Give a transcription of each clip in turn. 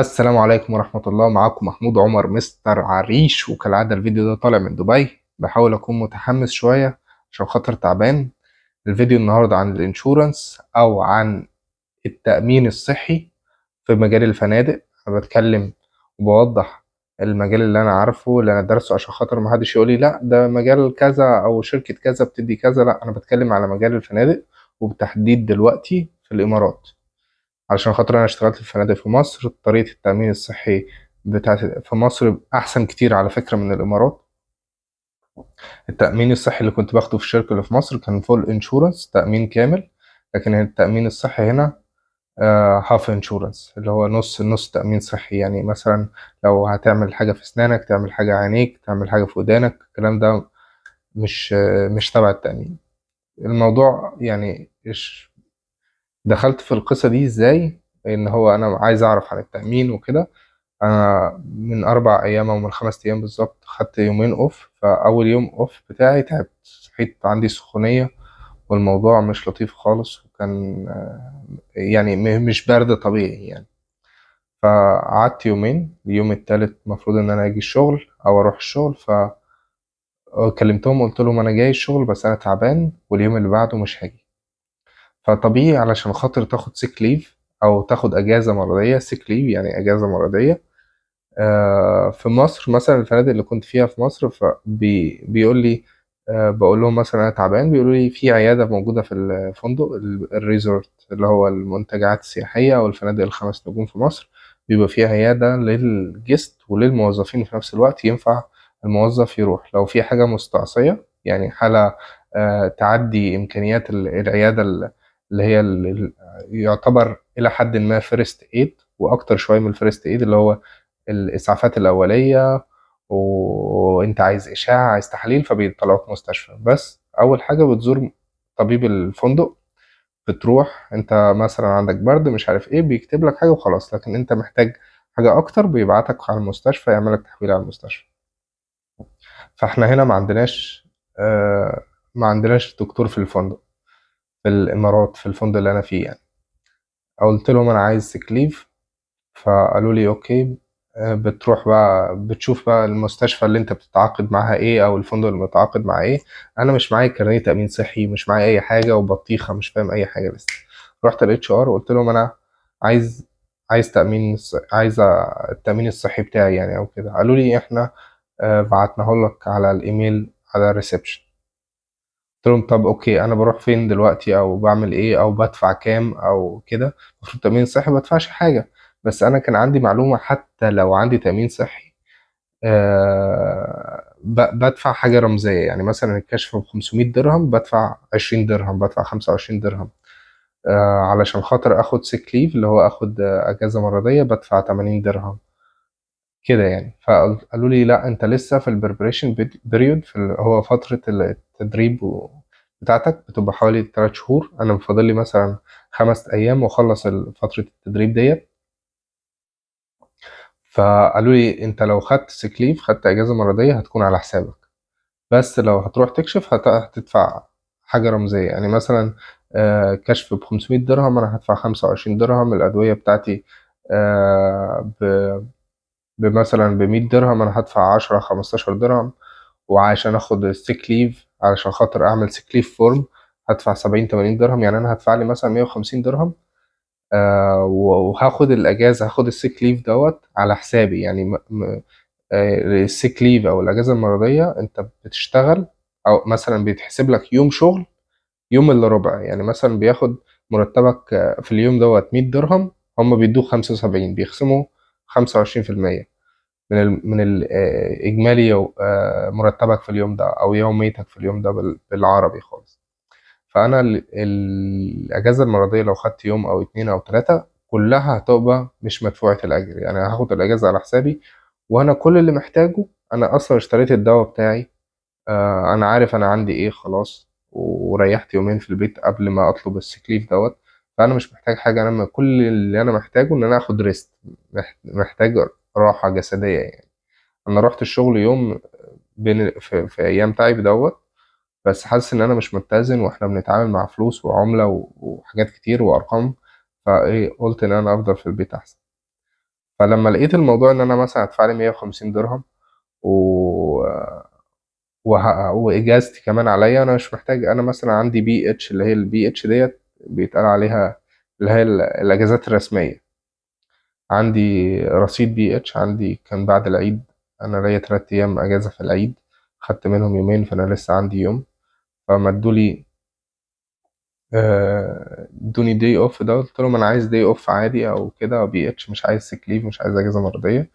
السلام عليكم ورحمة الله. معاكم محمود عمر مستر عريش، وكالعادة الفيديو ده طالع من دبي. بحاول أكون متحمس شوية عشان خاطر تعبان. الفيديو النهاردة عن الانشورنس أو عن التأمين الصحي في مجال الفنادق. أنا بتكلم وبوضح المجال اللي أنا عارفه، اللي أنا درسه، عشان خاطر محدش يقولي لأ ده مجال كذا أو شركة كذا بتدي كذا. لأ، أنا بتكلم على مجال الفنادق، وبالتحديد دلوقتي في الإمارات. علشان خاطر انا اشتغلت في فنادق في مصر، طريقة التأمين الصحي بتاعت في مصر احسن كتير على فكرة من الامارات. التأمين الصحي اللي كنت باخده في الشركة اللي في مصر كان فول انشورنس، تأمين كامل. لكن التأمين الصحي هنا هاف انشورنس، اللي هو نص نص تأمين صحي. يعني مثلا لو هتعمل حاجة في اسنانك، تعمل حاجة عينيك، تعمل حاجة في ودانك، الكلام ده مش تبع التأمين. الموضوع يعني دخلت في القصة دي ازاي؟ ان هو انا عايز اعرف عن التأمين وكده. انا من 4 ايام او من 5 ايام بالظبط خدت يومين اوف. فاول يوم اوف بتاعي تعبت، صحيت عندي سخونية، والموضوع مش لطيف خالص. وكان يعني مش برد طبيعي يعني. فقعدت يومين، اليوم التالت المفروض ان انا اجي الشغل او اروح الشغل. فكلمتهم قلت لهم انا جاي الشغل بس انا تعبان، واليوم اللي بعده مش هاجي. فطبيعي علشان خاطر تاخد سيك ليف او تاخد اجازة مرضية، سيك ليف يعني اجازة مرضية. في مصر مثلا الفنادق اللي كنت فيها في مصر فبيقول لي، بقول لهم مثلا انا تعبان، بيقولوا لي في عياده موجوده في الفندق الريزورت، اللي هو المنتجعات السياحيه او الفنادق ال5 نجوم في مصر. بيبقى فيها عياده للجست وللموظفين في نفس الوقت. ينفع الموظف يروح لو في حاجه مستعصيه، يعني حاله تعدي امكانيات العياده، اللي هي يعتبر الى حد ما فيرست ايد، واكتر شويه من الفيرست ايد، اللي هو الإسعافات الأولية. وأنت عايز إشعة، عايز تحاليل، فبيطلعوك مستشفى. بس أول حاجة بتزور طبيب الفندق. بتروح أنت مثلا عندك برد مش عارف إيه، بيكتب لك حاجة وخلاص. لكن أنت محتاج حاجة أكتر، بيبعتك على المستشفى يعمل لك تحويل على المستشفى. فإحنا هنا ما عندناش دكتور في الفندق، في الإمارات، في الفندق اللي أنا فيه يعني. قلت لهم أنا عايز سكليف، فقالوا لي اوكي. بتروح بقى بتشوف بقى المستشفى اللي انت بتتعاقد معاها ايه، او الفندق اللي متعاقد معاه ايه. انا مش معايا كارنيه تامين صحي، مش معايا اي حاجه، وبطيخه مش فاهم اي حاجه لسه. رحت الاتش ار وقلت لهم انا عايز عايز التامين الصحي بتاعي يعني او كده. قالوا لي احنا بعتناه لك على الايميل على الريسبشن. قلت لهم طب اوكي، انا بروح فين دلوقتي او بعمل ايه او بدفع كام او كده؟ المفروض تامين صحي ما بدفعش حاجه. بس انا كان عندي معلومه، حتى لو عندي تامين صحي بدفع حاجه رمزيه. يعني مثلا الكشف ب 500 درهم بدفع 20 درهم، بدفع 25 درهم. علشان خاطر اخد سيك ليف، اللي هو اخد اجازه مرضيه، بدفع 80 درهم كده يعني. فقالوا لي لا، انت لسه في البريبريشن بيريود، هو فترة التدريب بتاعتك بتبقى حوالي 3 شهور. انا فاضل لي مثلا 5 ايام واخلص فترة التدريب ديت. فقالوا لي انت لو خدت سكليف، خدت اجازة مرضية، هتكون على حسابك. بس لو هتروح تكشف هتدفع حاجة رمزية. يعني مثلا كشف ب 500 درهم، انا هدفع 25 درهم. الادوية بتاعتي آه، بمثلا ب100 درهم، انا هدفع 10 15 درهم. وعشان اخد السيك ليف، علشان خاطر اعمل سيك ليف فورم، هدفع 70 80 درهم. يعني انا هدفع لي مثلا 150 درهم. وهاخد الاجازه، هاخد السيك ليف دوت على حسابي يعني. السيك ليف او الاجازه المرضيه انت بتشتغل، او مثلا بيتحسب لك يوم شغل، يوم الا ربع. يعني مثلا بياخد مرتبك في اليوم دوت 100 درهم، هم بيدوك 75، بيخصموا 25% من إجمالي مرتبك في اليوم ده أو يوميتك في اليوم ده بالعربي خالص. فأنا الأجازة المرضية لو خدت يوم أو 2 أو 3 كلها هتبقى مش مدفوعة الأجر. يعني هاخد الأجازة على حسابي، وأنا كل اللي محتاجه، أنا أصلا اشتريت الدواء بتاعي. أنا عارف أنا عندي إيه خلاص، وريحت يومين في البيت قبل ما أطلب السكليف دوت. فأنا مش محتاج حاجة. أنا كل اللي أنا محتاجه إن أنا آخد ريست، محتاج راحة جسدية يعني. انا رحت الشغل يوم بين في ايام تعب دوت، بس حاسس ان انا مش متزن، واحنا بنتعامل مع فلوس وعملة وحاجات كتير وارقام. فايه، قلت ان انا افضل في البيت احسن. فلما لقيت الموضوع ان انا مثلا ادفع لي 150 درهم و... واجازتي كمان عليا، انا مش محتاج. انا مثلا عندي بي اتش، اللي هي البي اتش ديت بيتقال عليها اللي هي الاجازات الرسميه. عندي رصيد بي اتش، عندي كان بعد العيد، انا ليا 3 ايام اجازه في العيد، خدت منهم يومين فانا لسه عندي يوم. فمدولي ادوني دي اوف ده، قلت لهم انا عايز دي اوف عادي او كده، بي اتش، مش عايز سيك ليف، مش عايز اجازه مرضيه.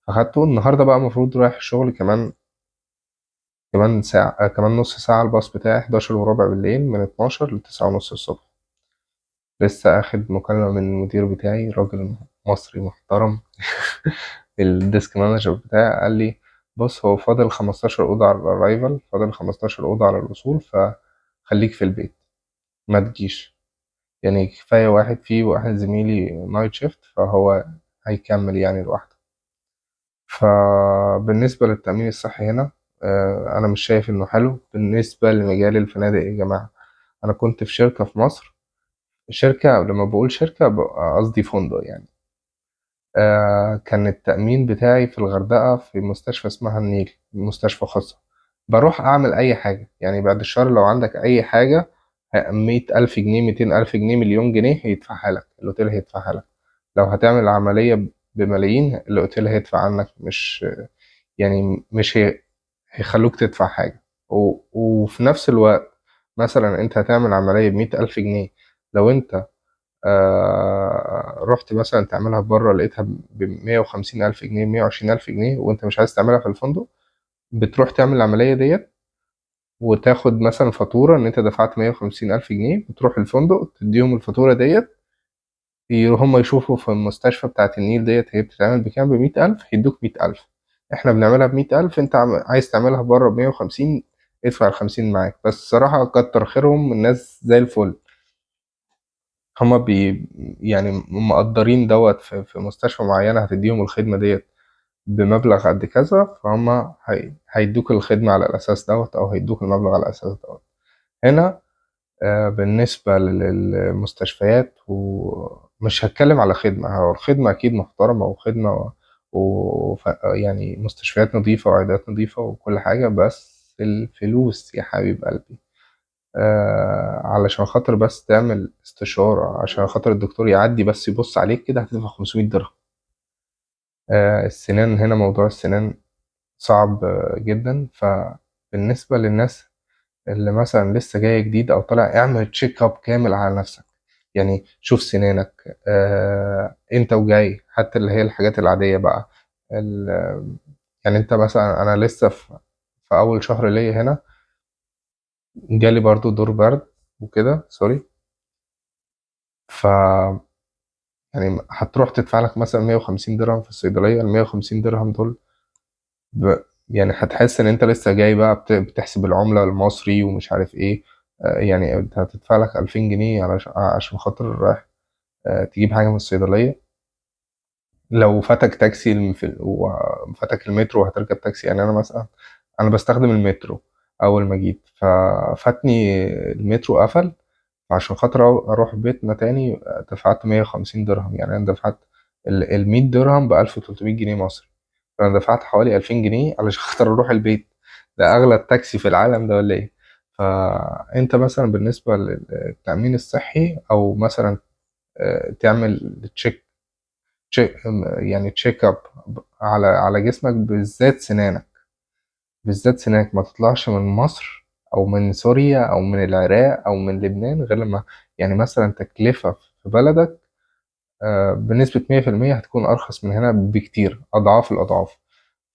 فاخدته النهارده بقى، المفروض رايح الشغل كمان ساعه، كمان نص ساعه. الباص بتاعي 11 وربع بالليل، من 12 ل 9 ونص الصبح. لسه اخد مكالمه من المدير بتاعي، راجل مصري محترم. الديسك مانجر بتاعي قال لي بص، هو فاضل 15 اوضه على الرايفل، فاضل 15 اوضه على الوصول، فخليك في البيت ما تجيش. يعني كفاية واحد فيه، واحد زميلي نايت شيفت، فهو هيكمل يعني لوحده. فبالنسبة للتأمين الصحي هنا، أنا مش شايف إنه حلو بالنسبة لمجال الفنادق يا جماعة. أنا كنت في شركة في مصر، شركة، لما بقول شركة قصدي فندق يعني. كان التأمين بتاعي في الغردقة في مستشفى اسمها النيل، مستشفى خاصة. بروح أعمل أي حاجة يعني بعد الشهر، لو عندك أي حاجة 100,000 جنيه، 200,000 جنيه، مليون جنيه هيدفعها لك الأوتيل، هيدفعها لك. لو هتعمل عملية بملايين، الأوتيل هيدفع عنك، مش يعني مش هيخلوك تدفع حاجة. وفي نفس الوقت مثلا أنت هتعمل عملية ب100,000 جنيه، لو أنت رحت مثلا تعملها بره، لقيتها ب150,000 جنيه، 120,000 جنيه، وأنت مش عايز تعملها في الفندق، بتروح تعمل العملية ديت وتاخد مثلا فاتورة إن أنت دفعت 150,000 جنيه، بتروح الفندق تديهم الفاتورة ديت، هم يشوفوا في المستشفى بتاعة النيل ديت هي بتتعمل بكام، ب100,000، هيدوك 100,000. احنا بنعملها ب100,000، انت عايز تعملها بره ب150، ادفع ال50 معاك. بس الصراحة كتر خيرهم، الناس زي الفل. هما يعني مقدرين دوت في مستشفى معينة هتديهم الخدمة ديت بمبلغ قد كذا، فهم هيدوك الخدمة على الأساس دوت، أو هيدوك المبلغ على الأساس دوت. هنا بالنسبة للمستشفيات، ومش هتكلم على خدمة، هو الخدمة أكيد محترمة، وخدمة يعني مستشفيات نظيفة وعيادات نظيفة وكل حاجة، بس الفلوس يا حبيب قلبي. علشان خاطر بس تعمل استشارة، عشان خاطر الدكتور يعدي بس يبص عليك كده، هتدفع 500 درهم. السنان هنا، موضوع السنان صعب جدا. فبالنسبة للناس اللي مثلا لسه جاي جديد او طالع، اعمل تشيك اب كامل على نفسك. يعني شوف سنانك انت وجاي، حتى اللي هي الحاجات العادية بقى. يعني انت مثلا، انا لسه في اول شهر ليا هنا، جالي برضو دور برد وكده، سوري. ف هتروح تدفع لك مثلا 150 درهم في الصيدلية. ال 150 درهم دول يعني هتحس ان انت لسه جاي بقى بتحسب العملة المصري ومش عارف ايه. يعني انت هتدفع لك 2000 جنيه عشان خاطر رايح تجيب حاجة من الصيدلية. لو فاتك تاكسي وفاتك المترو وهتركب تاكسي، يعني أنا مثلا أنا بستخدم المترو أول ما جيت، ففاتني المترو قفل، عشان خاطر أروح بيتنا تاني دفعت 150 درهم. يعني أنا دفعت 100 درهم ب1300 جنيه مصري، فأنا دفعت حوالي 2000 جنيه علشان خاطر أروح البيت. ده أغلى تاكسي في العالم ده ولا إيه؟ فأنت مثلا بالنسبة للتأمين الصحي، أو مثلا تعمل يعني تشيك اب على جسمك، بالذات سنانك. بالذات سنانك، ما تطلعش من مصر او من سوريا او من العراق او من لبنان غير لما، يعني مثلا تكلفة في بلدك بنسبة 100% هتكون أرخص من هنا بكتير، أضعاف الأضعاف.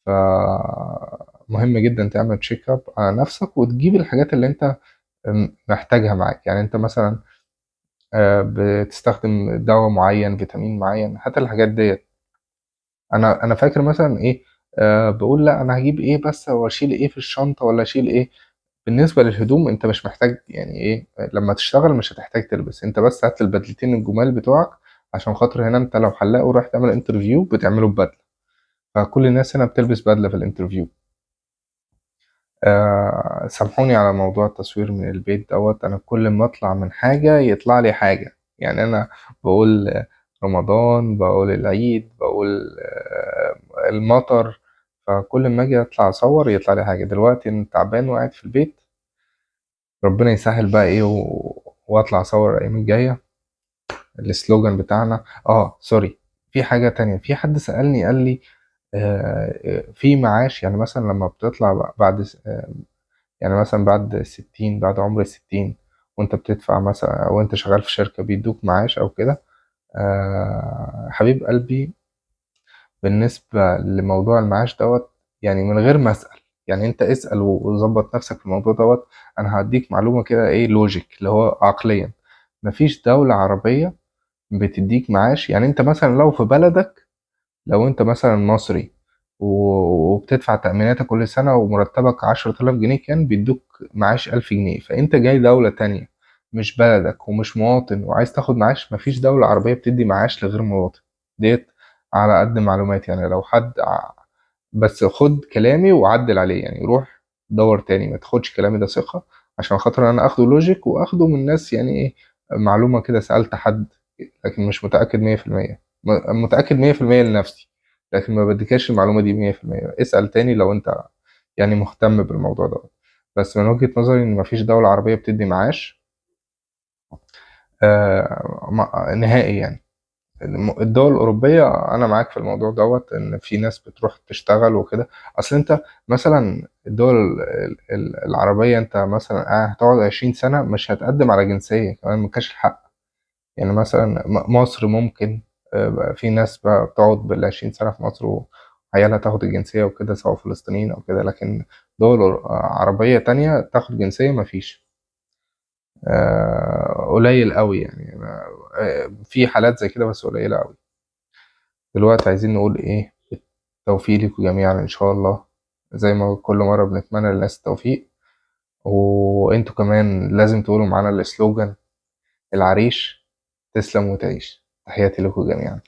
فمهم جدا تعمل تشيك اب على نفسك، وتجيب الحاجات اللي انت محتاجها معاك. يعني انت مثلا بتستخدم دواء معين، فيتامين معين، حتى الحاجات ديت. انا فاكر مثلا ايه، بقول لا انا هجيب ايه بس، واشيل ايه في الشنطه، ولا اشيل ايه. بالنسبه للهدوم انت مش محتاج، يعني ايه، لما تشتغل مش هتحتاج تلبس، انت بس هات البدلتين الجمال بتوعك. عشان خاطر هنا انت لو حلاق ورايح تعمل انترفيو بتعمله ببدله، فكل الناس هنا بتلبس بدله في الانترفيو. سامحوني على موضوع التصوير من البيت دوت، انا كل ما اطلع من حاجه يطلع لي حاجه. يعني انا بقول رمضان، بقول العيد، بقول المطر. فكل ما اجي اطلع اصور يطلع لي حاجة. دلوقتي انا تعبان وقاعد في البيت، ربنا يسهل بقى ايه واطلع اصور الايام الجاية. السلوجان بتاعنا سوري، في حاجة تانية. في حد سألني قال لي في معاش، يعني مثلا لما بتطلع بعد يعني مثلا بعد 60، بعد عمر 60، وانت بتدفع مثلا او انت شغال في شركة بيدوك معاش او كده. حبيب قلبي، بالنسبة لموضوع المعاش دوت، يعني من غير ما اسأل، يعني انت اسأل وظبط نفسك في الموضوع دوت. انا هديك معلومة كده ايه لوجيك اللي هو عقليا. مفيش دولة عربية بتديك معاش. يعني انت مثلا لو في بلدك، لو انت مثلا مصري وبتدفع تأميناتك كل سنة ومرتبك 10,000 جنيه، كان بيدوك معاش 1000 جنيه. فانت جاي دولة تانية مش بلدك ومش مواطن وعايز تاخد معاش، مفيش دولة عربية بتدي معاش لغير مواطن. ديت على قد معلوماتي، يعني لو حد بس خد كلامي وعدل عليه، يعني روح دور تاني، ما تاخدش كلامي ده ثقة، عشان خاطر انا اخده لوجيك واخده من ناس يعني ايه، معلومة كده سألت حد، لكن مش متأكد 100%. متأكد 100% لنفسي، لكن ما بديكاش المعلومة دي 100%. اسأل تاني لو انت يعني مهتم بالموضوع ده. بس من وجهة نظري ان مفيش دولة عربية بتدي معاش نهائي يعني. الدول الأوروبية أنا معاك في الموضوع دوت، إن في ناس بتروح تشتغل وكده. أصل أنت مثلا الدول العربية، أنت مثلا هتقعد 20 سنة مش هتقدم على جنسية كمان، مكاش الحق. يعني مثلا مصر ممكن، في ناس بقى بتقعد بال20 سنة في مصر وعيالها تاخد الجنسية وكده، سواء فلسطينيين أو كده. لكن دول عربية تانية تاخد جنسية مفيش. قليل قوي يعني. في حالات زي كده بس قليلة قوي. دلوقتي عايزين نقول ايه؟ التوفيق لكم جميعا ان شاء الله. زي ما كل مرة بنتمنى للناس التوفيق، وانتوا كمان لازم تقولوا معانا السلوجان: العريش تسلم وتعيش. تحياتي لكم جميعا.